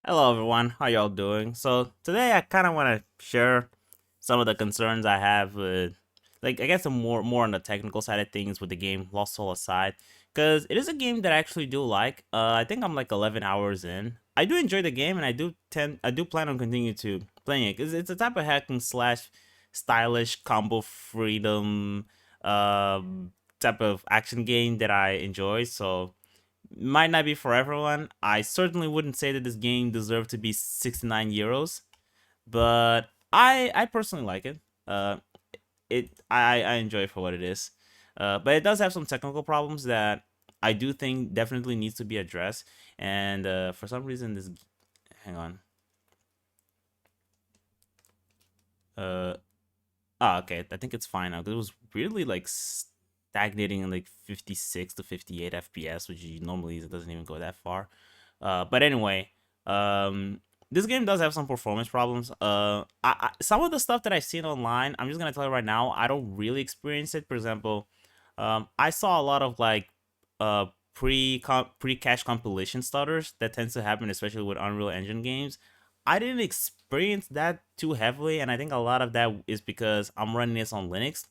Hello everyone, how y'all doing? So today I kind of want to share some of the concerns I have with, like, I guess I'm more on the technical side of things with the game Lost Soul aside, because it is a game that I actually do like. I think I'm like 11 hours in. I do enjoy the game, and I do plan on continuing to playing it because it's a type of hacking slash stylish combo freedom type of action game that I enjoy. So might not be for everyone. I certainly wouldn't say that this game deserved to be 69 euros, but I personally like it. Uh, I enjoy it for what it is. But it does have some technical problems that I do think definitely needs to be addressed. And for some reason, hang on. Uh, okay. I think it's fine now because it was really like stagnating in like 56 to 58 FPS, which normally it doesn't even go that far. But anyway, this game does have some performance problems. Some of the stuff that I've seen online, I'm just gonna tell you right now, I don't really experience it. For example, I saw a lot of like uh pre cache compilation stutters that tends to happen, especially with Unreal Engine games. I didn't experience that too heavily, and I think a lot of that is because I'm running this on Linux,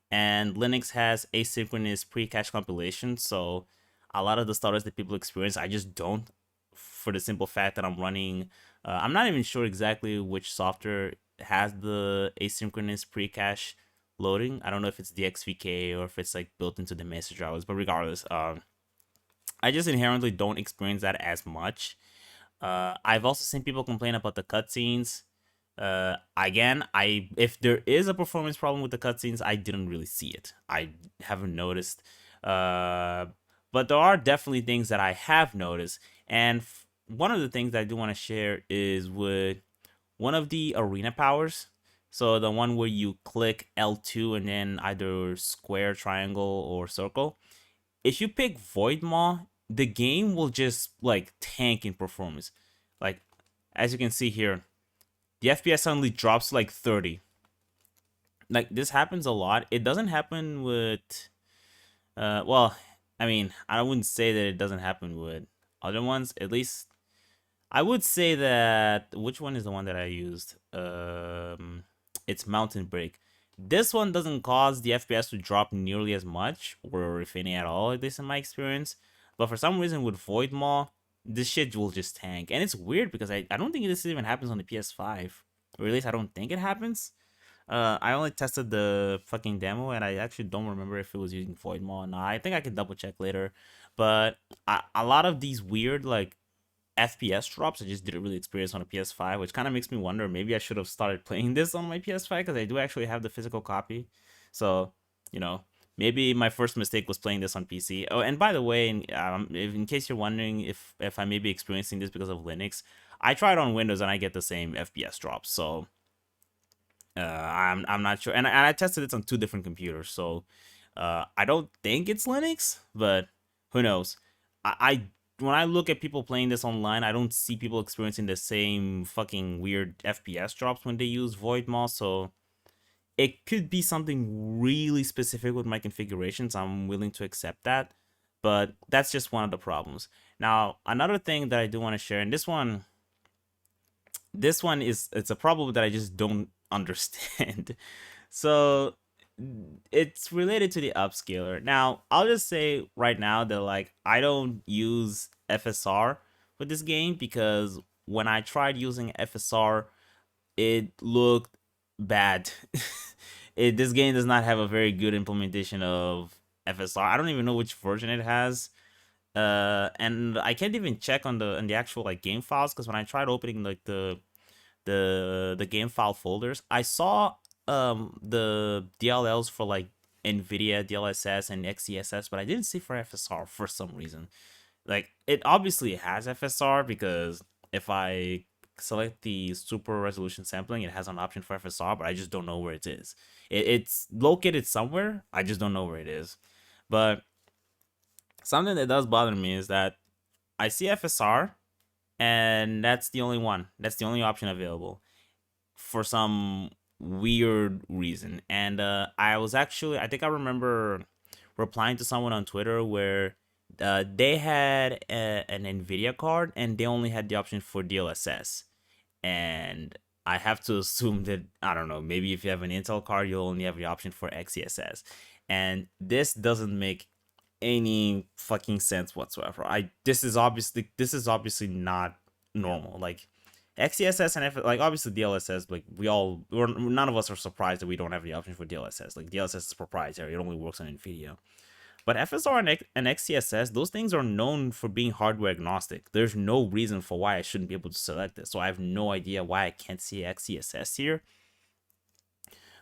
and Linux has asynchronous pre-cache compilation. So a lot of the stutters that people experience, I just don't, for the simple fact that I'm running. I'm not even sure exactly which software has the asynchronous pre-cache loading. I don't know if it's the XVK or if it's like built into the message routers, but regardless, I just inherently don't experience that as much. I've also seen people complain about the cutscenes. Again, I if there is a performance problem with the cutscenes, I didn't really see it. I haven't noticed. Uh, but there are definitely things that I have noticed, and one of the things that I do want to share is with one of the arena powers. So the one where you click L2 and then either square, triangle, or circle. If you pick Void Maw, the game will just like tank in performance. Like as you can see here, the FPS suddenly drops to like 30. Like this happens a lot. It doesn't happen with well, I mean, I wouldn't say that it doesn't happen with other ones. At least I would say that which one is the one that I used? It's Mountain Break. This one doesn't cause the FPS to drop nearly as much, or if any at all, at least in my experience. But for some reason with Void Maw, this shit will just tank. And it's weird because I don't think this even happens on the PS5. Or at least I don't think it happens. I only tested the fucking demo, and I actually don't remember if it was using Void Maw or not. I think I can double check later. But a lot of these weird like FPS drops I just didn't really experience on a PS5, which kind of makes me wonder maybe I should have started playing this on my PS5 because I do actually have the physical copy. So, you know, maybe my first mistake was playing this on PC. Oh, and by the way, in case you're wondering if I may be experiencing this because of Linux, I tried on Windows and I get the same FPS drops. So, I'm not sure, and I tested it on two different computers. So, I don't think it's Linux, but who knows? I when I look at people playing this online, I don't see people experiencing the same fucking weird FPS drops when they use Void Maw. So it could be something really specific with my configurations. I'm willing to accept that, but that's just one of the problems. Now, another thing that I do want to share, and this one is it's a problem that I just don't understand. So it's related to the upscaler. Now, I'll just say right now that like I don't use FSR with this game because when I tried using FSR, it looked bad. This game does not have a very good implementation of FSR. I don't even know which version it has. And I can't even check on the actual like game files because when I tried opening like the game file folders, I saw the DLLs for like NVIDIA DLSS and XeSS, but I didn't see for FSR for some reason. Like it obviously has FSR because if I select the super resolution sampling, it has an option for FSR, but I just don't know where it is. It's located somewhere. I just don't know where it is. But something that does bother me is that I see FSR, and that's the only one. That's the only option available for some weird reason. And I was actually, I think I remember replying to someone on Twitter where they had an NVIDIA card and they only had the option for DLSS. And I have to assume that, I don't know, maybe if you have an Intel card, you'll only have the option for XeSS. And this doesn't make any fucking sense whatsoever. This is obviously not normal. Like XeSS and like obviously DLSS, like none of us are surprised that we don't have the option for DLSS. Like DLSS is proprietary; it only works on NVIDIA. But FSR and XeSS, those things are known for being hardware agnostic. There's no reason for why I shouldn't be able to select this. So I have no idea why I can't see XeSS here.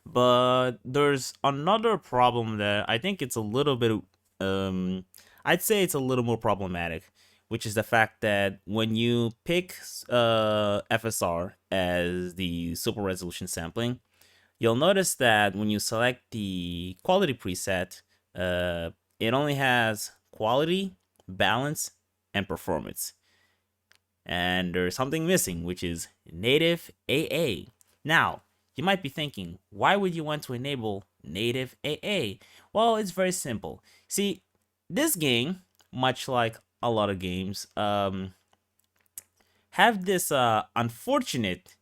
But there's another problem that I think it's a little bit, I'd say it's a little more problematic, which is the fact that when you pick FSR as the super resolution sampling, you'll notice that when you select the quality preset, it only has quality, balance, and performance. And there's something missing, which is native AA. Now, you might be thinking, why would you want to enable native AA? Well, it's very simple. See, this game, much like a lot of games, have this unfortunate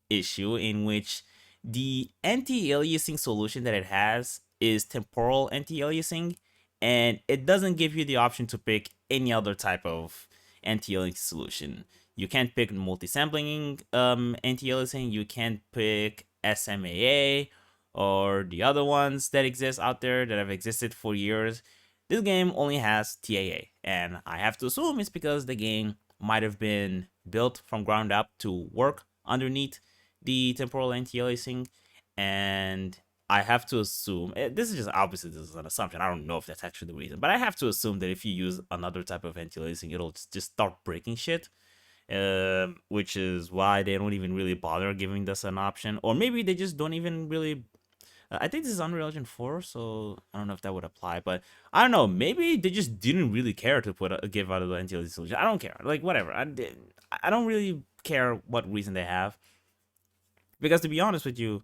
issue in which the anti-aliasing solution that it has is temporal anti-aliasing, and it doesn't give you the option to pick any other type of anti-aliasing solution. You can't pick multi-sampling anti-aliasing, you can't pick SMAA or the other ones that exist out there that have existed for years. This game only has TAA, and I have to assume it's because the game might have been built from ground up to work underneath the temporal anti-aliasing, and I have to assume this is an assumption. I don't know if that's actually the reason, but I have to assume that if you use another type of anti-aliasing, it'll just start breaking shit. Which is why they don't even really bother giving us an option, or maybe they just don't even really. I think this is Unreal Engine 4, so I don't know if that would apply, but I don't know. Maybe they just didn't really care to give out the anti-aliasing solution. I don't care. Like whatever. I don't really care what reason they have, because to be honest with you,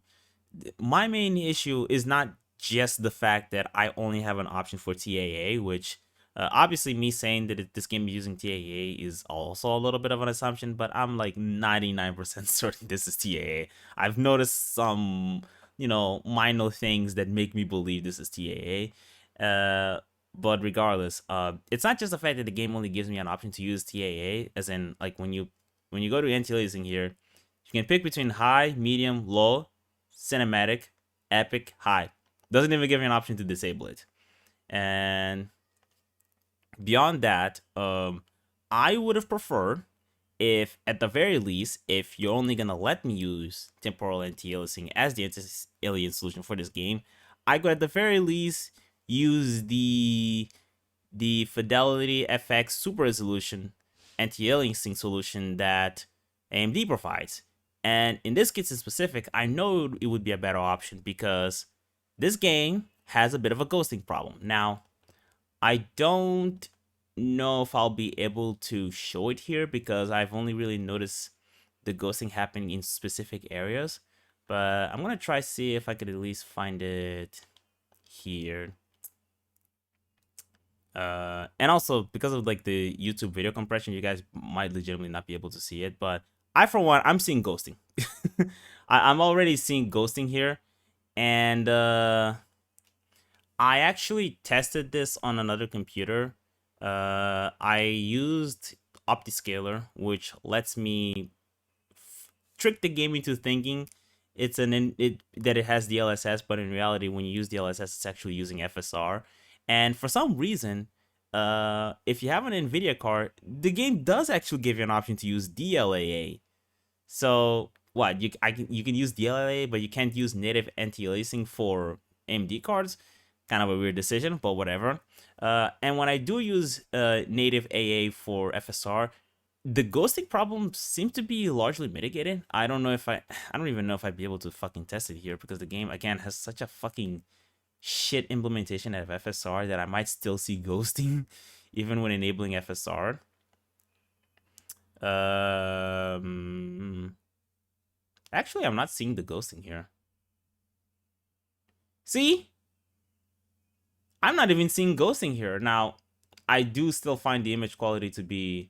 my main issue is not just the fact that I only have an option for TAA, which obviously me saying that this game is using TAA is also a little bit of an assumption, but I'm like 99% certain this is TAA. I've noticed some, minor things that make me believe this is TAA. But regardless, it's not just the fact that the game only gives me an option to use TAA, as in like when you go to anti-aliasing here, you can pick between high, medium, low, cinematic, epic, high. Doesn't even give you an option to disable it. And beyond that, I would have preferred if, at the very least, if you're only gonna let me use temporal anti-aliasing as the anti-alien solution for this game, I could at the very least use the Fidelity FX Super Resolution anti-aliasing solution that AMD provides. And in this case in specific, I know it would be a better option because this game has a bit of a ghosting problem. Now, I don't know if I'll be able to show it here because I've only really noticed the ghosting happening in specific areas. But I'm gonna try see if I could at least find it here. And also because of like the YouTube video compression, you guys might legitimately not be able to see it. But for one, I'm seeing ghosting. I'm already seeing ghosting here, and I actually tested this on another computer. I used OptiScaler, which lets me trick the game into thinking that it has DLSS, but in reality, when you use DLSS, it's actually using FSR. And for some reason, if you have an NVIDIA card, the game does actually give you an option to use DLAA. So what you can use DLAA, but you can't use native anti-aliasing for AMD cards. Kind of a weird decision, but whatever. And when I do use native AA for FSR, the ghosting problem seems to be largely mitigated. I don't even know if I'd be able to fucking test it here because the game again has such a fucking shit implementation of FSR that I might still see ghosting even when enabling FSR. Actually, I'm not seeing the ghosting here. See? I'm not even seeing ghosting here. Now, I do still find the image quality to be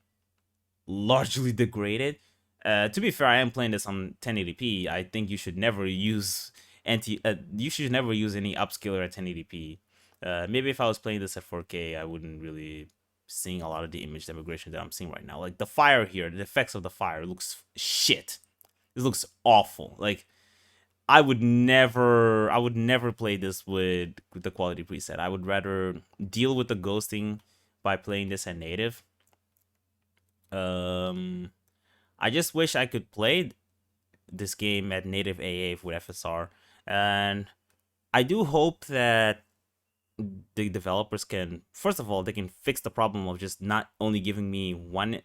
largely degraded. To be fair, I am playing this on 1080p. I think you should never use you should never use any upscaler at 1080p. Maybe if I was playing this at 4K, I wouldn't really seeing a lot of the image degradation that I'm seeing right now. Like the fire here, the effects of the fire looks shit. This looks awful. Like I would never play this with the quality preset. I would rather deal with the ghosting by playing this at native. Um, I just wish I could play this game at native AA with FSR, and I do hope that the developers can, first of all, they can fix the problem of just not only giving me one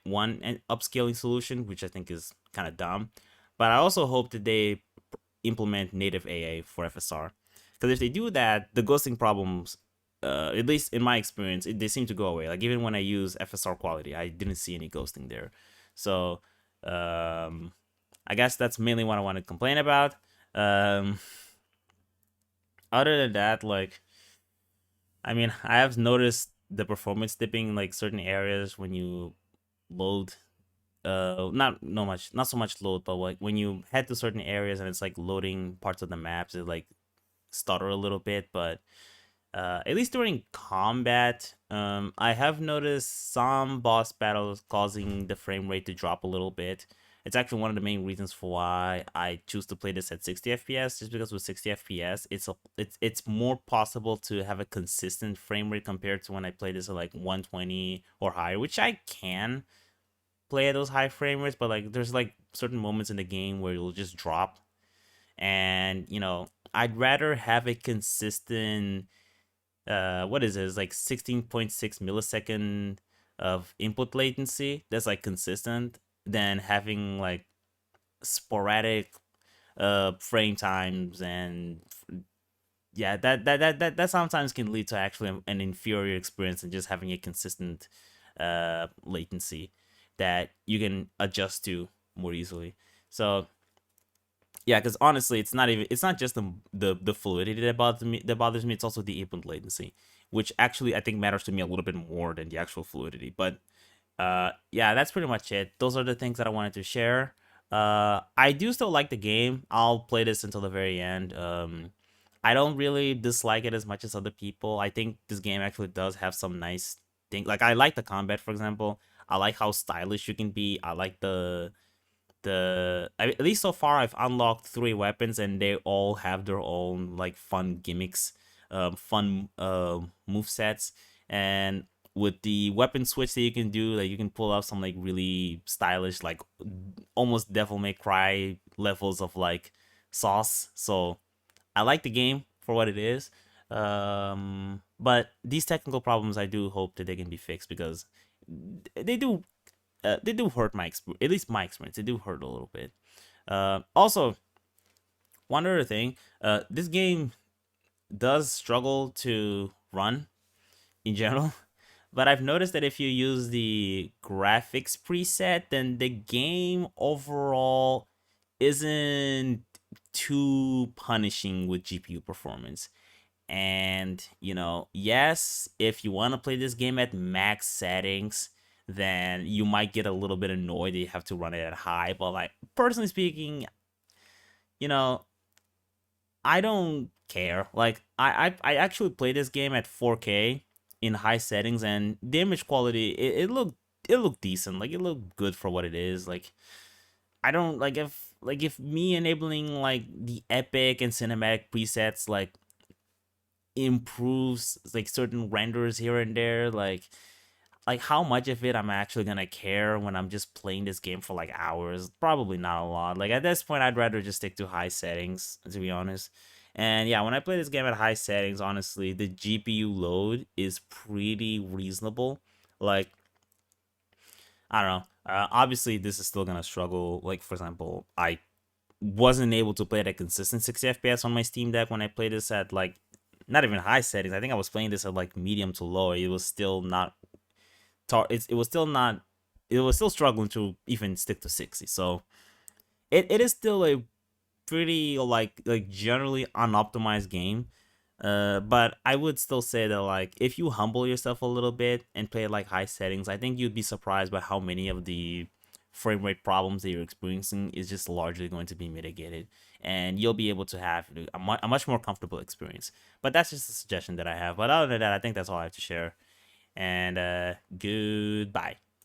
upscaling solution, which I think is kind of dumb, but I also hope that they implement native AA for FSR. Because if they do that, the ghosting problems, at least in my experience, they seem to go away. Like even when I use FSR quality, I didn't see any ghosting there. So I guess that's mainly what I want to complain about. Um, Other than that, like, I mean, I have noticed the performance dipping in like certain areas when you load not no much not so much load, but like when you head to certain areas and it's like loading parts of the maps, it like stutter a little bit. But at least during combat, I have noticed some boss battles causing the frame rate to drop a little bit. It's actually one of the main reasons for why I choose to play this at 60 FPS, just because with 60 FPS, it's more possible to have a consistent frame rate compared to when I play this at like 120 or higher, which I can play at those high frame rates, but like there's like certain moments in the game where it'll just drop, and I'd rather have a consistent what is it? It's like 16.6 millisecond of input latency that's like consistent than having like sporadic frame times. And yeah, that sometimes can lead to actually an inferior experience than just having a consistent latency that you can adjust to more easily. So yeah, because honestly, it's not just the fluidity that bothers me. It's also the input latency, which actually I think matters to me a little bit more than the actual fluidity. But yeah, that's pretty much it. Those are the things that I wanted to share. I do still like the game. I'll play this until the very end. I don't really dislike it as much as other people. I think this game actually does have some nice things. Like I like the combat, for example. I like how stylish you can be. I like at least so far I've unlocked 3 weapons and they all have their own like fun gimmicks, fun move sets. And with the weapon switch that you can do, like you can pull out some like really stylish, like almost Devil May Cry levels of like sauce. So I like the game for what it is. But these technical problems, I do hope that they can be fixed, because they do hurt my experience. At least my experience, they do hurt a little bit. Also, one other thing, this game does struggle to run in general, but I've noticed that if you use the graphics preset, then the game overall isn't too punishing with GPU performance. And, yes, if you want to play this game at max settings, then you might get a little bit annoyed that you have to run it at high. But, like, personally speaking, you know, I don't care. Like, I actually played this game at 4K in high settings, and the image quality, it looked decent. Like, it looked good for what it is. Like, I don't if me enabling like the epic and cinematic presets like improves like certain renders here and there, like how much of it I'm actually gonna care when I'm just playing this game for like hours? Probably not a lot. Like at this point, I'd rather just stick to high settings, to be honest. And yeah, when I play this game at high settings, honestly, the GPU load is pretty reasonable. Like, I don't know. Obviously, this is still gonna struggle. Like, for example, I wasn't able to play at a consistent 60 FPS on my Steam Deck when I played this at like not even high settings. I think I was playing this at like medium to low. It was still not. It was still not. It was still struggling to even stick to 60. So it is still a pretty like generally unoptimized game. But I would still say that like if you humble yourself a little bit and play at like high settings, I think you'd be surprised by how many of the frame rate problems that you're experiencing is just largely going to be mitigated, and you'll be able to have a much more comfortable experience. But that's just a suggestion that I have. But other than that, I think that's all I have to share. And goodbye.